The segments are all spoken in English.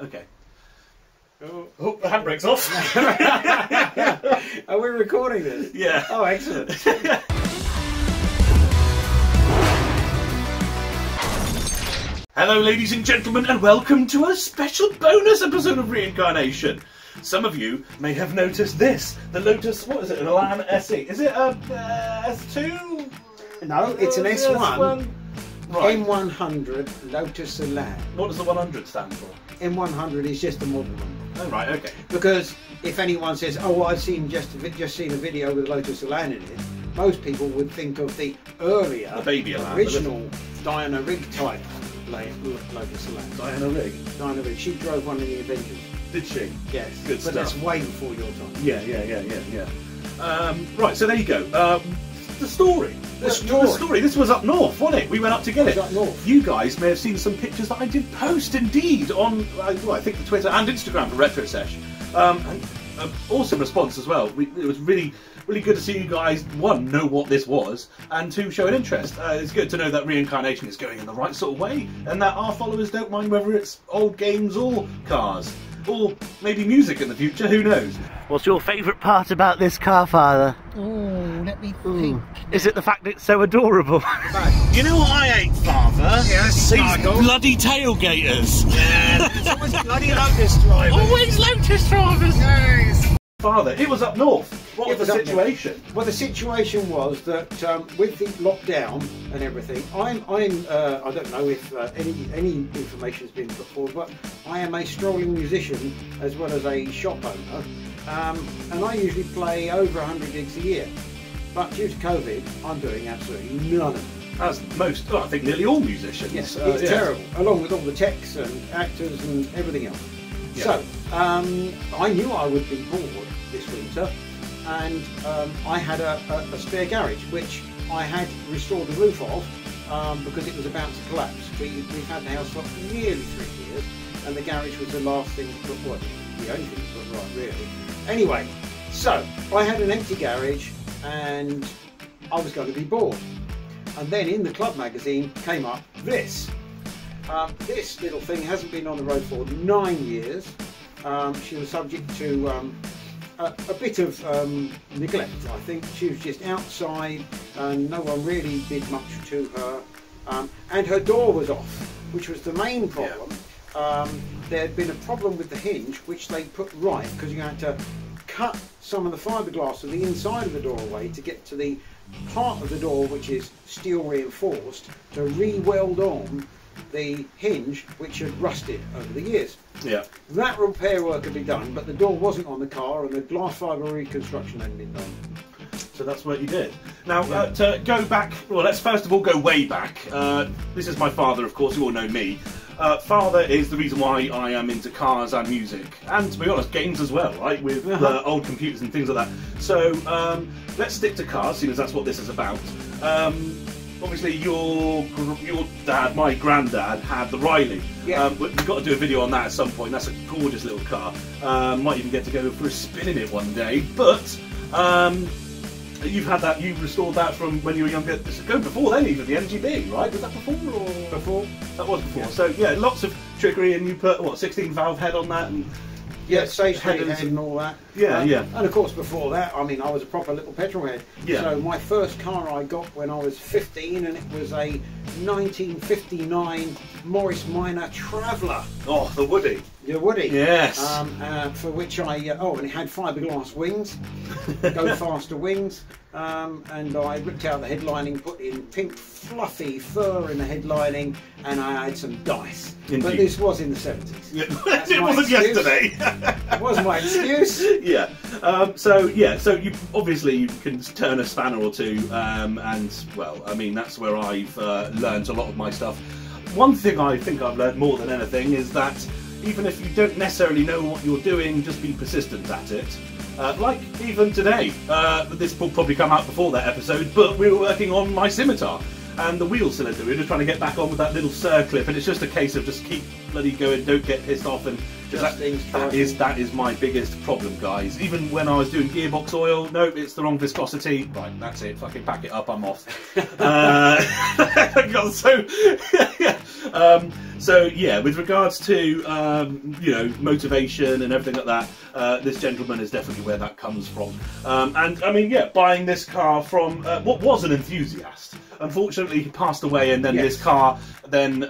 Okay. Oh, the handbrake's off. Are we recording this? Yeah. Oh, excellent. Hello, ladies and gentlemen, and welcome to a special bonus episode of Reincarnation. Some of you may have noticed this. The Lotus, what is it, an Elan SE? Is it a S2? No, it's an S1. Right. M100 Lotus Elan. What does the 100 stand for? M100 is just a model number. Oh, right, okay. Because if anyone says, "Oh, I've seen just seen a video with Lotus Elan in it," most people would think of the earlier, the baby Elan, original Diana Rigg type Lotus Elan. Diana Rigg? Diana Rigg. She drove one in the Avengers. Did she? Yes. Good but stuff. that's way before your time. Yeah. Right, so there you go. The story. The story. This was up north, wasn't it? We went up to get it. Up north. You guys may have seen some pictures that I did post, indeed, on I think the Twitter and Instagram for Retro Sesh. And awesome response as well. It was really good to see you guys, one, know what this was, and two, show an interest. It's good to know that Reincarnation is going in the right sort of way, and that our followers don't mind whether it's old games or cars. Or maybe music in the future, who knows? What's your favourite part about this car, Father? Oh, let me think. Is it the fact it's so adorable? You know what I hate, Father? Yes, These bloody tailgaters. Yeah, it's always bloody Lotus drivers. Always Lotus drivers. Yes. Father, it was up north. What was the up north. situation? Well, the situation was that with the lockdown and everything, I don't know if any information has been put forward, but I am a strolling musician as well as a shop owner, and I usually play over 100 gigs a year. But due to COVID, I'm doing absolutely none of it. As most, I think nearly all musicians. Yes, it's terrible, along with all the techs and actors and everything else. Yeah. So, I knew I would be bored this winter, and I had a spare garage, which I had restored the roof of because it was about to collapse. We've had the house for nearly 3 years, and the garage was the last thing to put, well, the only thing to put right, really. Anyway, so I had an empty garage, and I was going to be bored. And then in the club magazine came up this. This little thing hasn't been on the road for 9 years. She was subject to a bit of neglect, I think. She was just outside and no one really did much to her. And her door was off, which was the main problem. Yeah. There had been a problem with the hinge, which they put right, because you had to cut some of the fiberglass of the inside of the door away to get to the part of the door which is steel reinforced, to re-weld on the hinge which had rusted over the years. Yeah. That repair work had been done, but the door wasn't on the car and the glass fibre reconstruction hadn't been done. So that's what you did. Now, to go back, well, let's first of all go way back. This is my father, of course, you all know me. Father is the reason why I am into cars and music, and to be honest, games as well, right, with old computers and things like that. So let's stick to cars, seeing as that's what this is about. Obviously, your dad, my granddad, had the Riley. Yeah. We've got to do a video on that at some point. That's a gorgeous little car. Might even get to go for a spin in it one day. But you've had that, you've restored that from when you were younger. Go before then, even the MGB, right? Was that before or before? That was before. Yeah. So yeah, lots of trickery, and you put what 16 valve head on that, and yeah, stage head and all that. Yeah, yeah. And of course, before that, I mean, I was a proper little petrol head. Yeah. So my first car I got when I was 15, and it was a 1959 Morris Minor Traveller. Oh, the Woody. The Woody. Yes. For which I and it had fiberglass wings, go faster wings. And I ripped out the headlining, put in pink fluffy fur in the headlining, and I had some dice. Indeed. But this was in the 70s. Yeah. It wasn't yesterday. It was my excuse. Yeah. So you obviously you can turn a spanner or two, and well, I mean that's where I've learned a lot of my stuff. One thing I think I've learned more than anything is that even if you don't necessarily know what you're doing, just be persistent at it. Like even today, this will probably come out before that episode, but we were working on my scimitar and the wheel cylinder. We were just trying to get back on with that little circlip, and it's just a case of just keep bloody going, don't get pissed off, and that is my biggest problem, guys. Even when I was doing gearbox oil, no, it's the wrong viscosity. Right, that's it. Fucking pack it up. I'm off. So yeah, with regards to you know, motivation and everything like that, this gentleman is definitely where that comes from. And I mean, yeah, buying this car from what was an enthusiast. Unfortunately, he passed away, and then this car, then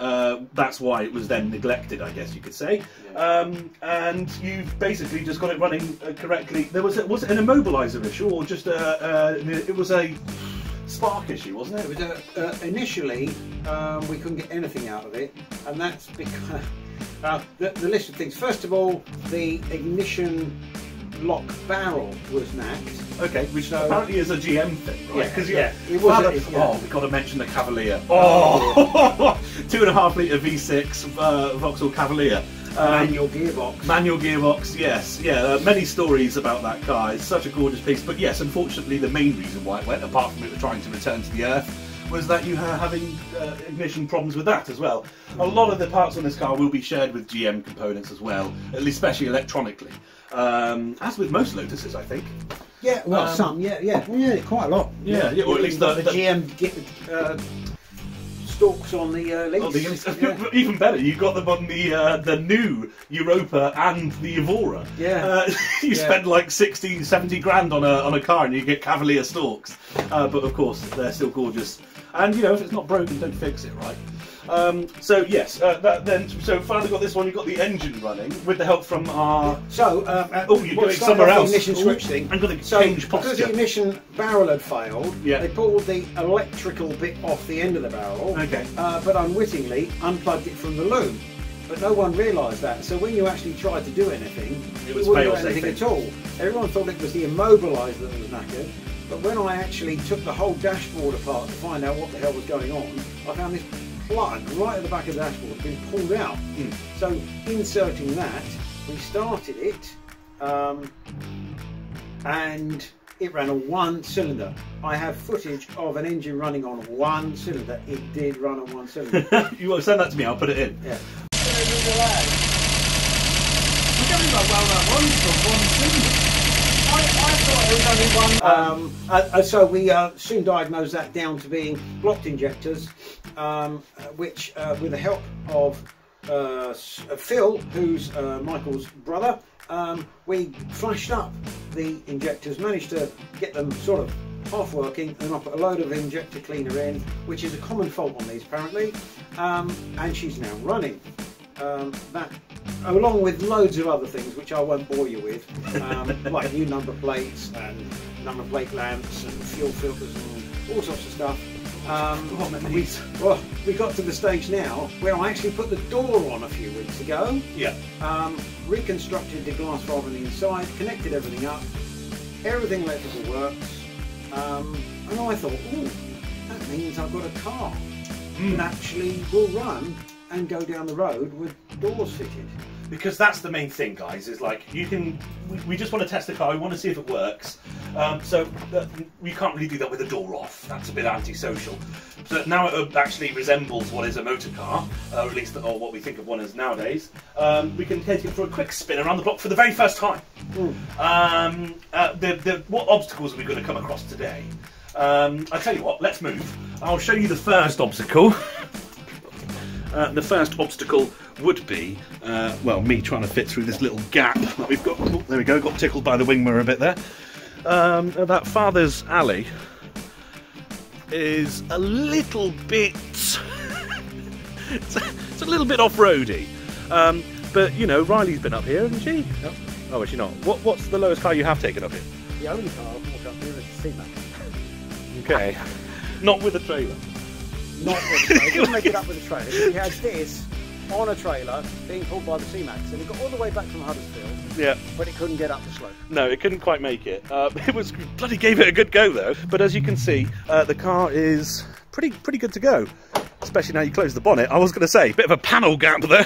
that's why it was then neglected, I guess you could say. And you've basically just got it running correctly. There was it an immobiliser issue, or just it was a spark issue, wasn't it? It was initially we couldn't get anything out of it, and that's because the list of things. First of all, the ignition lock barrel was knacked. Okay, which apparently is a GM thing, right? Because it was. Oh, we've got to mention the Cavalier. Oh, 2.5 litre V6 Vauxhall Cavalier. Manual gearbox. Manual gearbox, yes. Yeah, many stories about that car. It's such a gorgeous piece. But yes, unfortunately, the main reason why it went, apart from it trying to return to the Earth, was that you are having ignition problems with that as well. A lot of the parts on this car will be shared with GM components as well, at least especially electronically. As with most Lotuses, I think. Yeah, well, some, quite a lot. Yeah, or at least the GM get stalks on the lease. Even better, you got them on the new Europa and the Evora. Yeah. You spend like 60, 70 grand on a car and you get Cavalier stalks. But of course, they're still gorgeous. And you know, if it's not broken, don't fix it, right? So yes, so finally got this one. You got the engine running with the help from our. So you're going somewhere else. The ignition switch thing. I'm going to change posture. Because the ignition barrel had failed, they pulled the electrical bit off the end of the barrel. Okay. But unwittingly unplugged it from the loom. But no one realised that. So when you actually tried to do anything, it wouldn't do anything at all. Everyone thought it was the immobiliser that was knackered. But when I actually took the whole dashboard apart to find out what the hell was going on, I found this plug right at the back of the dashboard had been pulled out. So inserting that, we started it, and it ran on one cylinder. I have footage of an engine running on one cylinder. It did run on one cylinder. You want to send that to me? I'll put it in. Yeah. I thought it was only one. So we soon diagnosed that down to being blocked injectors, which, with the help of Phil, who's Michael's brother, we flashed up the injectors, managed to get them sort of half working, and I put a load of injector cleaner in, which is a common fault on these apparently, and she's now running. That, along with loads of other things which I won't bore you with, like new number plates and number plate lamps and fuel filters and all sorts of stuff. We got to the stage now where I actually put the door on a few weeks ago. Yeah. Reconstructed the glass fibre on the inside, connected everything up, everything electrical works, and I thought, ooh, that means I've got a car that actually will run and go down the road with doors fitted. Because that's the main thing, guys, is like, we just want to test the car, we want to see if it works. So we can't really do that with the door off, that's a bit antisocial. So now it actually resembles what is a motor car, or at least or what we think of one as nowadays. We can take it for a quick spin around the block for the very first time. What obstacles are we going to come across today? I'll tell you what, let's move. I'll show you the first obstacle. The first obstacle would be, well, me trying to fit through this little gap that we've got. Oh, there we go, got tickled by the wing mirror a bit there. That Father's Alley is a little bit... it's a little bit off-roady. But, you know, Riley's been up here, hasn't she? Yep. Oh, is she not? What's the lowest car you have taken up here? The only car I've walked up here is the C-Max. Okay. Not with a trailer. Not with a trailer. It didn't make it up with a trailer. We had this on a trailer being pulled by the C-Max, and it got all the way back from Huddersfield. Yeah. But it couldn't get up the slope. No, it couldn't quite make it. It was bloody gave it a good go though. But as you can see, the car is pretty good to go. Especially now you close the bonnet. I was going to say, bit of a panel gap there.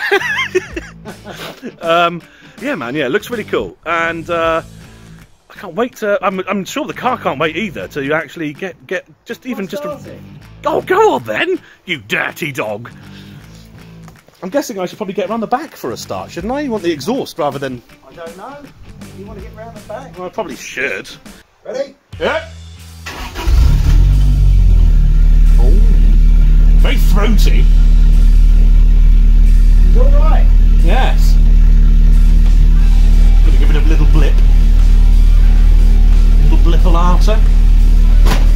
Yeah, man. Yeah, it looks really cool, and I can't wait to. I'm sure the car can't wait either to actually get just even just. Oh, go on then, you dirty dog. I'm guessing I should probably get around the back for a start, shouldn't I? You want the exhaust rather than... I don't know. You want to get round the back? Well, I probably should. Ready? Yeah. Oh. Very throaty. all right. Yes. Gonna give it a little blip. Little blip-a-lata.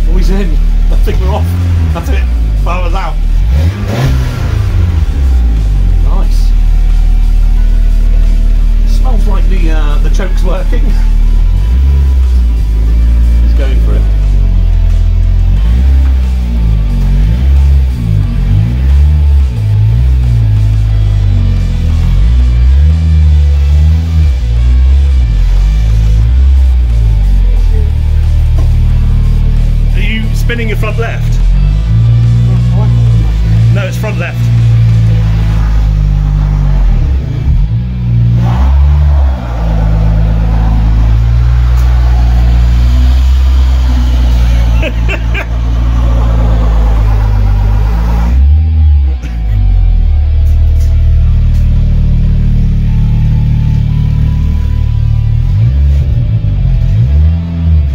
Oh, he's in. I think we're off. That's it. Power's out. Nice. Smells like the choke's working. He's going for it. Spinning your front left? No, it's front left.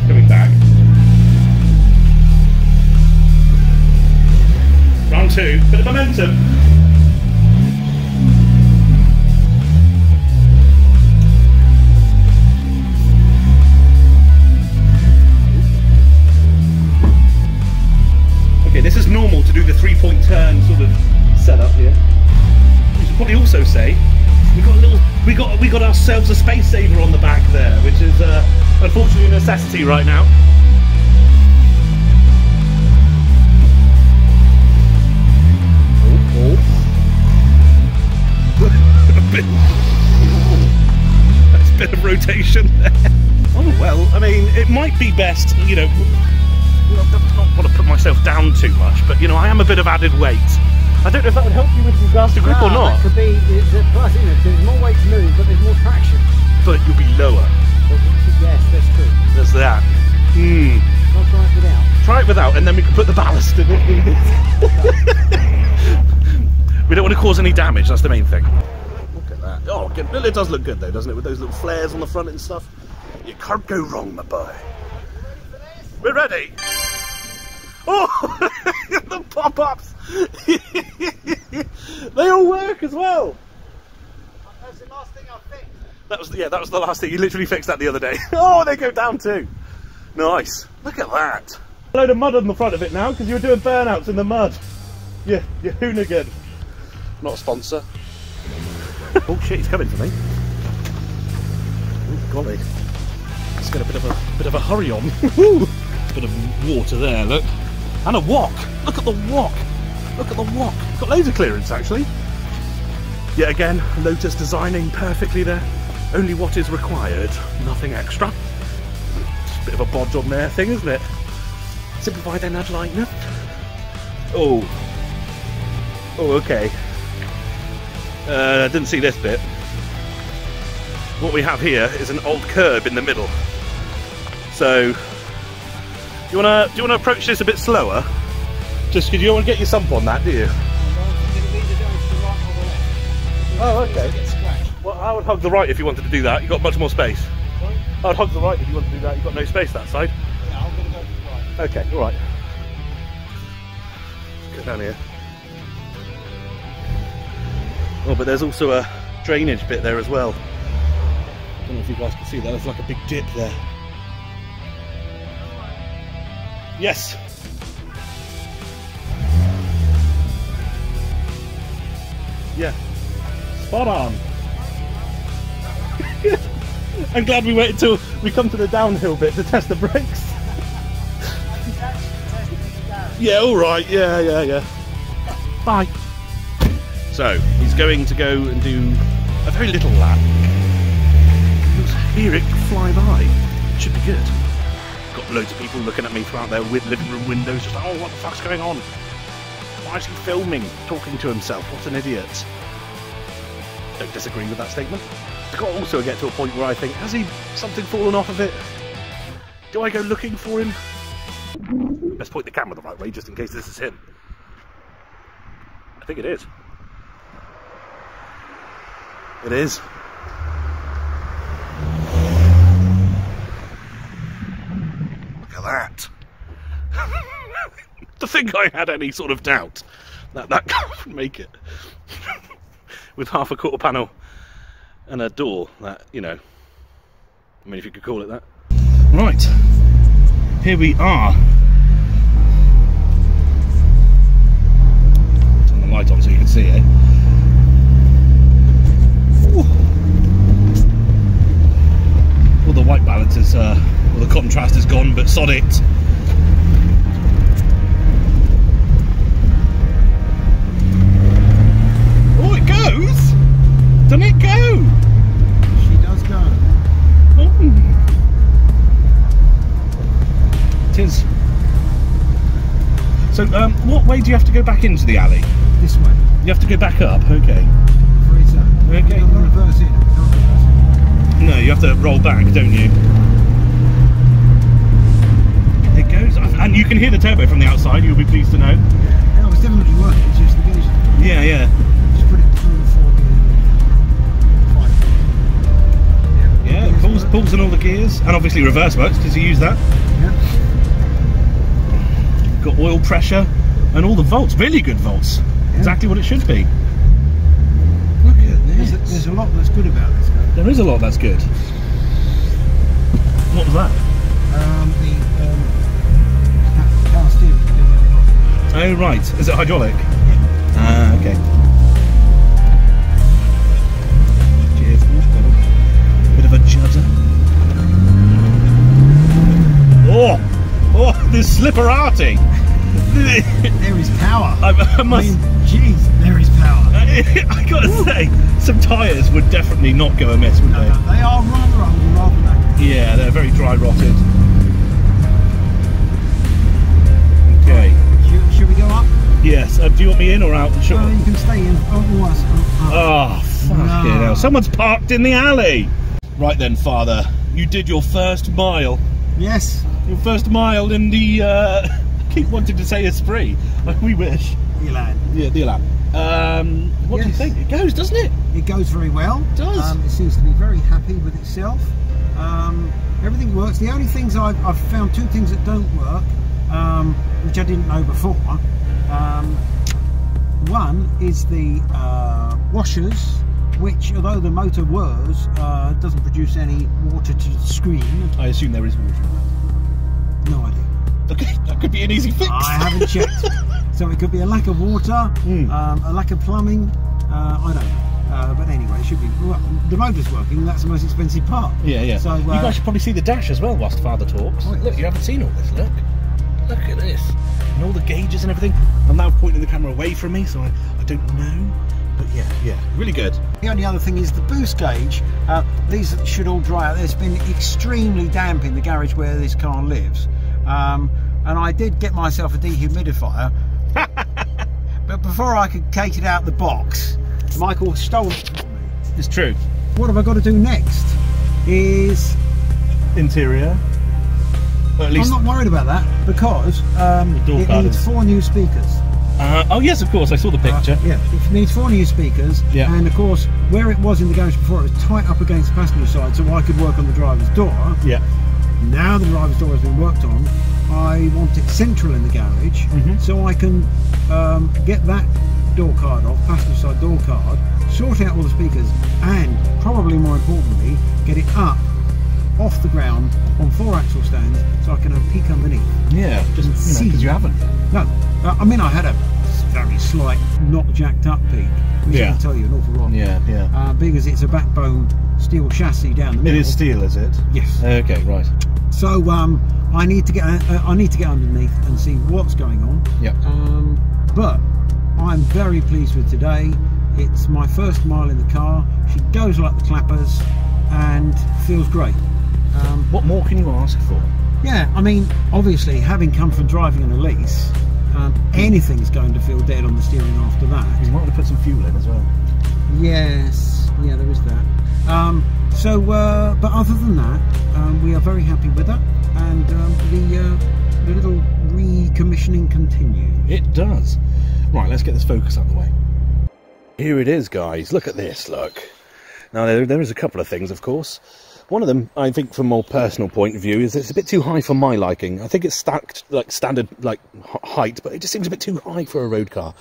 Coming back. Round two, bit of momentum. Okay, this is normal to do the 3-point turn sort of setup here. We should probably also say we got ourselves a space saver on the back there, which is unfortunately a necessity right now. That's a bit of rotation there. Oh well, I mean, it might be best, you know, I don't want to put myself down too much, but you know, I am a bit of added weight. I don't know if that would help you with regards to grip or not. That could be, it's a plus, isn't it? There's more weight to move, but there's more traction. But you'll be lower. Yes, that's true. There's that. I'll try it without. Try it without, and then we can put the ballast in it. We don't want to cause any damage, that's the main thing. Look at that. Oh, it does look good though, doesn't it? With those little flares on the front and stuff. You can't go wrong, my boy. We're ready. Oh, the pop-ups. They all work as well. That's the last thing I fixed. That was the last thing. You literally fixed that the other day. Oh, they go down too. Nice. Look at that. A load of mud on the front of it now because you were doing burnouts in the mud. You hoonigan. Not a sponsor. Oh shit, he's coming for me. Oh golly. Let's get a bit of a hurry on. Bit of water there, look. And a wok. Look at the wok. Look at the wok. Got loads of clearance actually. Yet again, Lotus designing perfectly there. Only what is required, nothing extra. Just a bit of a bodge on there thing, isn't it? Simplify then add lightness. Oh. Oh, okay. Didn't see this bit. What we have here is an old curb in the middle. So, do you wanna approach this a bit slower? Just because you don't want to get your sump on that, do you? Oh, okay. Well, I would hug the right if you wanted to do that. You've got much more space. I would hug the right if you want to do that. You've got no space that side. Yeah, I'm going to go to the right. Okay, all right. Go down here. Oh, but there's also a drainage bit there as well. I don't know if you guys can see that. There's like a big dip there. Yes. Yeah. Spot on. I'm glad we waited till we come to the downhill bit to test the brakes. Yeah, all right. Yeah. Bye. So he's going to go and do a very little lap. You'll hear it fly by. Should be good. Got loads of people looking at me throughout their living room windows, just like, oh, what the fuck's going on? Why is he filming, talking to himself? What an idiot. Don't disagree with that statement. I've got to also get to a point where I think, has he something fallen off of it? Do I go looking for him? Let's point the camera the right way just in case this is him. I think it is. It is. Look at that. To think I had any sort of doubt that that guy would make it. with half a quarter panel and a door that, you know, I mean, if you could call it that. Right, here we are. Turn the light on so you can see it. Ooh. Well, the white balance is, well, the contrast is gone, but sod it. Oh, it goes! Doesn't it go? She does go. Oh. It is. So, what way do you have to go back into the alley? This way. You have to go back up, okay. Okay. Not reverse in. No, you have to roll back, don't you? It goes, and you can hear the turbo from the outside, you'll be pleased to know. Yeah, it was definitely working, it's just the gauge. Yeah, yeah. Just put it through the 4 gear. Yeah, it pulls in all the gears, and obviously reverse works, because you use that. Yeah. Got oil pressure, and all the volts, really good volts. Yeah. Exactly what it should be. Look at this. There's a lot that's good about this car. There is a lot that's good. What was that? The power steering. Oh right, is it hydraulic? Yeah. Ah, okay. Cheers. Bit of a judder. Oh, this slipperati. There is power. I must. I mean, jeez, there is power. I gotta say, some tyres would definitely not go amiss, would they? No, they are rather old and rather knackered. Yeah, they're very dry rotted. Okay. Should we go up? Yes. Do you want me in or out? You can stay in. Oh, fucking hell. Someone's parked in the alley. Right then, Father. You did your first mile. Yes. Your first mile in the, I keep wanting to say Esprit. We wish. The Elan. Yeah, the Elan. What do you think? It goes, doesn't it? It goes very well. It does. It seems to be very happy with itself. Everything works. The only things I've found, two things that don't work, which I didn't know before. One is the washers, which, although the motor whirs, doesn't produce any water to the screen. I assume there is water. No idea. Okay, that could be an easy fix. I haven't checked. So it could be a lack of water, a lack of plumbing, I don't know. But anyway, it should be. Well, the motor's working, that's the most expensive part. Yeah, yeah. So, you guys should probably see the dash as well whilst Father talks. Oh, yes. Look, you haven't seen all this, look. Look at this. And all the gauges and everything. I'm now pointing the camera away from me, so I don't know. But yeah, really good. The only other thing is the boost gauge. These should all dry out. There's been extremely damp in the garage where this car lives. And I did get myself a dehumidifier. But before I could take it out the box, Michael stole it from me. It's true. What have I got to do next? Is interior. Well, at least I'm not worried about that because it needs 4 new speakers. Oh yes, of course. I saw the picture. Yeah, it needs 4 new speakers. Yeah. And of course, where it was in the garage before, it was tight up against the passenger side, so I could work on the driver's door. Yeah. Now the driver's door has been worked on. I want it central in the garage, so I can get that door card off, passenger side door card, sort out all the speakers, and probably more importantly, get it up off the ground on 4 axle stands, so I can have a peek underneath. Yeah, just because you haven't. No, I mean I had a very slight, not jacked up peak, which I can tell you an awful lot. Yeah, yeah. Because it's a backbone steel chassis down the middle. It is steel, is it? Yes. Okay, right. So I need to get underneath and see what's going on. Yeah. But I'm very pleased with today. It's my first mile in the car. She goes like the clappers and feels great. What more can you ask for? Yeah, I mean, obviously, having come from driving on a lease, anything's going to feel dead on the steering after that. You might want to put some fuel in as well. Yes, yeah, there is that. But other than that, we are very happy with that, and the little recommissioning continues. It does. Right, let's get this focus out of the way. Here it is, guys. Look at this, look. Now, there is a couple of things, of course. One of them, I think, from a more personal point of view, is it's a bit too high for my liking. I think it's stacked like standard like height, but it just seems a bit too high for a road car.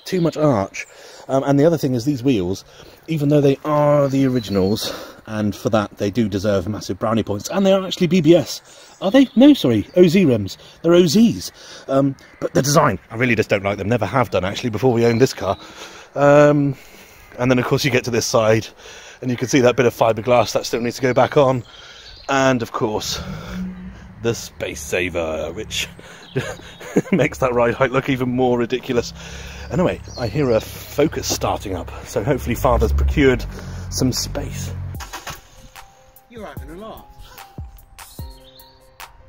Too much arch. And the other thing is these wheels, even though they are the originals, and for that they do deserve massive brownie points, and they are actually BBS. Are they? No, sorry, OZ rims. They're OZs. But the design, I really just don't like them. Never have done, actually, before we owned this car. And then, of course, you get to this side, and you can see that bit of fiberglass that still needs to go back on. And, of course, the Space Saver, which makes that ride height look even more ridiculous. Anyway, I hear a Focus starting up, so hopefully Father's procured some space. You're having a laugh.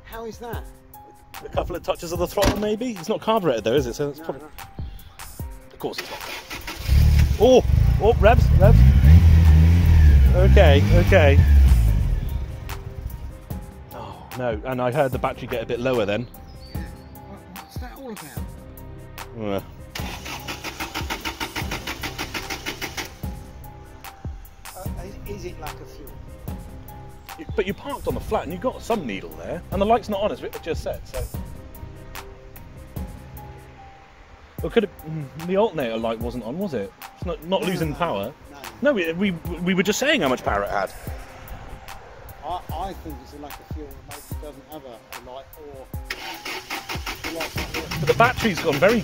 How is that? A couple of touches of the throttle, maybe? It's not carburetted though, is it? So it's probably... No. Of course it's not. Oh! Oh, revs! Okay. Oh, no, and I heard the battery get a bit lower then. Yeah. What's that all about? Is it like a fuel? But you parked on the flat and you've got some needle there, and the light's not on as Victor just said, so... Or could it... The alternator light wasn't on, was it? It's not losing power. No, we were just saying how much power it had. I think it's like a fuel that maybe doesn't have a light, or the light's not there. But the battery's gone very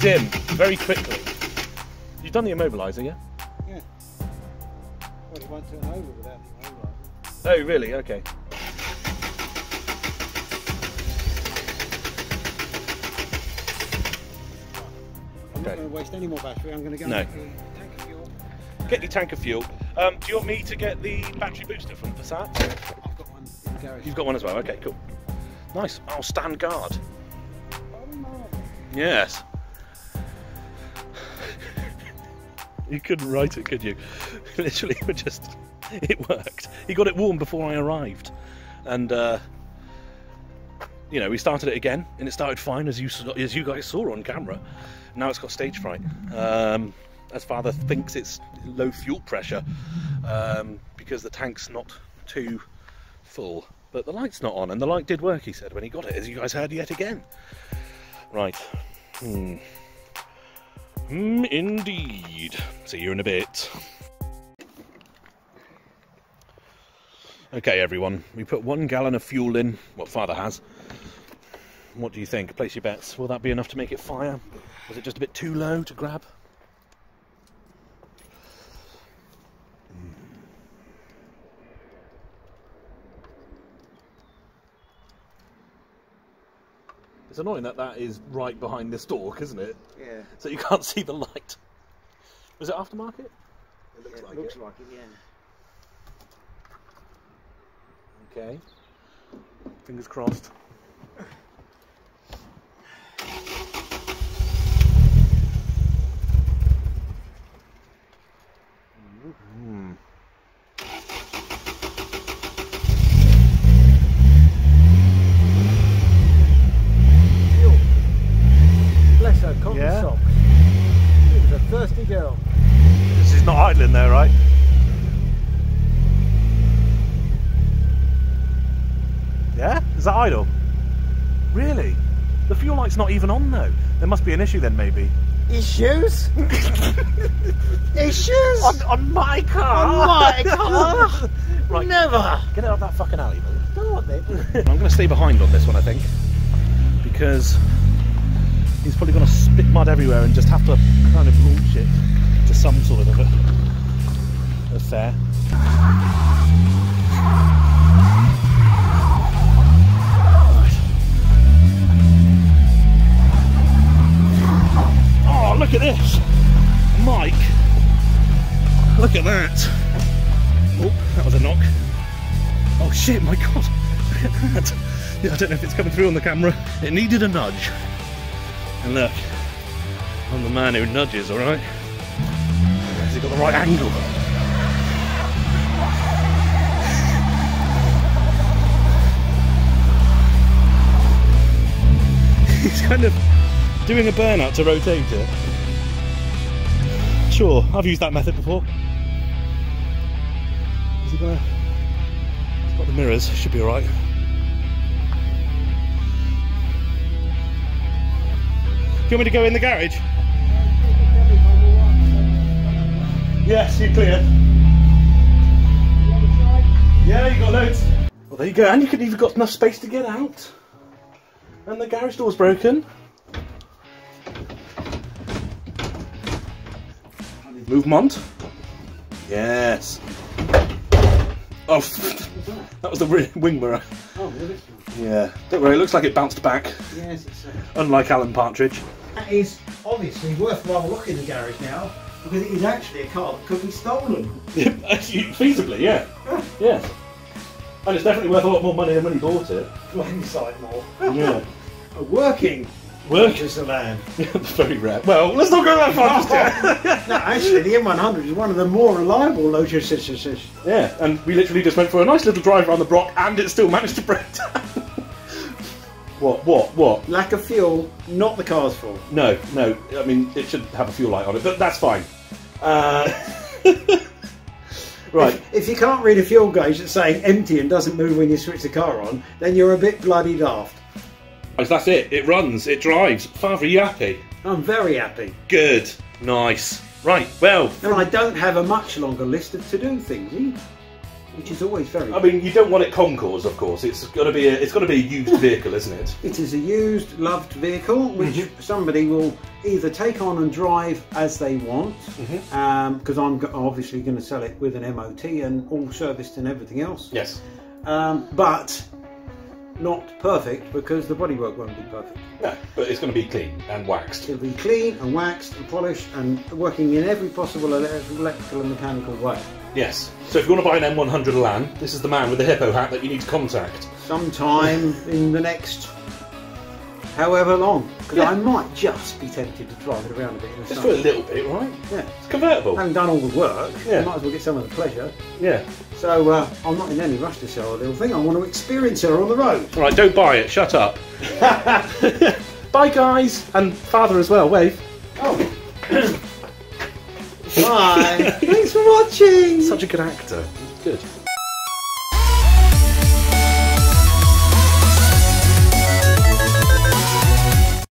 dim, very quickly. You've done the immobiliser, yeah? Yeah. Well, it won't turn over without the immobiliser. Oh, really? Okay. I'm not going to waste any more battery. I'm going to go and get the tank of fuel. Get your tank of fuel. Do you want me to get the battery booster from Passat? I've got one in the garage. You've got one as well. Okay, cool. Nice. I'll stand guard. Oh, no. Yes. You couldn't write it, could you? Literally, it worked. He got it warm before I arrived, and you know, we started it again, and it started fine, as you guys saw on camera. Now it's got stage fright. As Father thinks it's low fuel pressure, because the tank's not too full. But the light's not on, and the light did work, he said, when he got it, as you guys heard yet again. Right. Indeed. See you in a bit. Okay, everyone, we put 1 gallon of fuel in, what Father has. What do you think? Place your bets. Will that be enough to make it fire? Was it just a bit too low to grab? It's annoying that is right behind this door, isn't it? Yeah. So you can't see the light. Was it aftermarket? It looks Yeah, like it looks it. like it, yeah. Okay. Fingers crossed. Bless her cotton Yeah? socks. She was a thirsty girl. She's not idling there, right? Yeah? Is that idle? Really? The fuel light's not even on though. There must be an issue then, maybe. Issues? Issues? On my car? On my car? Right. Never. Get out of that fucking alley, mate. Go on then. I'm going to stay behind on this one, I think, because he's probably going to spit mud everywhere and just have to kind of launch it to some sort of affair. Oh, look at this, Mike! Look at that! Oh, that was a knock. Oh shit, my god! Look at that! Yeah, I don't know if it's coming through on the camera. It needed a nudge. And look, I'm the man who nudges, alright? Has he got the right angle? He's kind of doing a burnout to rotate it. Sure, I've used that method before. Is he gonna... Got the mirrors, should be alright. Do you want me to go in the garage? Yes, you're clear. Yeah, you got loads. Well, there you go, and you could even got enough space to get out. And the garage door's broken. Movement. Yes. Oh, that was the wing mirror. Oh, really? Yeah. Don't worry, it looks like it bounced back. Yes, it's Unlike Alan Partridge. that is obviously worthwhile look in the garage now, because it is actually a car that could be stolen. Feasibly, yeah. Yeah. And it's definitely worth a lot more money than when he bought it. Inside more. Yeah. A working Lotus Elan. Very rare. Well, let's not go that far just yet. No, actually, the M100 is one of the more reliable Lotuses. Yeah, and we literally just went for a nice little drive around the block and it still managed to break down. What? Lack of fuel, not the car's fault. No. I mean, it should have a fuel light on it, but that's fine. Right. If you can't read a fuel gauge that's saying empty and doesn't move when you switch the car on, then you're a bit bloody daft. That's it. It runs. It drives. Father, are you happy? I'm very happy. Good. Nice. Right. Well. And I don't have a much longer list of to-do things, which is always very I mean, you don't want it concours, of course. It's got to be a used vehicle, isn't it? It is a used, loved vehicle which somebody will either take on and drive as they want, because I'm obviously going to sell it with an MOT and all serviced and everything else. Yes. But not perfect, because the bodywork won't be perfect. No, but it's going to be clean and waxed. It'll be clean and waxed and polished and working in every possible electrical and mechanical way. Yes. So if you want to buy an M100 Elan, this is the man with the hippo hat that you need to contact. Sometime in the next however long, because I might just be tempted to drive it around a bit in the Just sun. for a little bit, right? Yeah. It's convertible. Having done all the work, Yeah. I might as well get some of the pleasure. Yeah. So I'm not in any rush to sell the little thing. I want to experience her on the road. Right, don't buy it. Shut up. Bye, guys, and Father as well. Wave. Oh. Bye. Thanks for watching. Such a good actor. Good.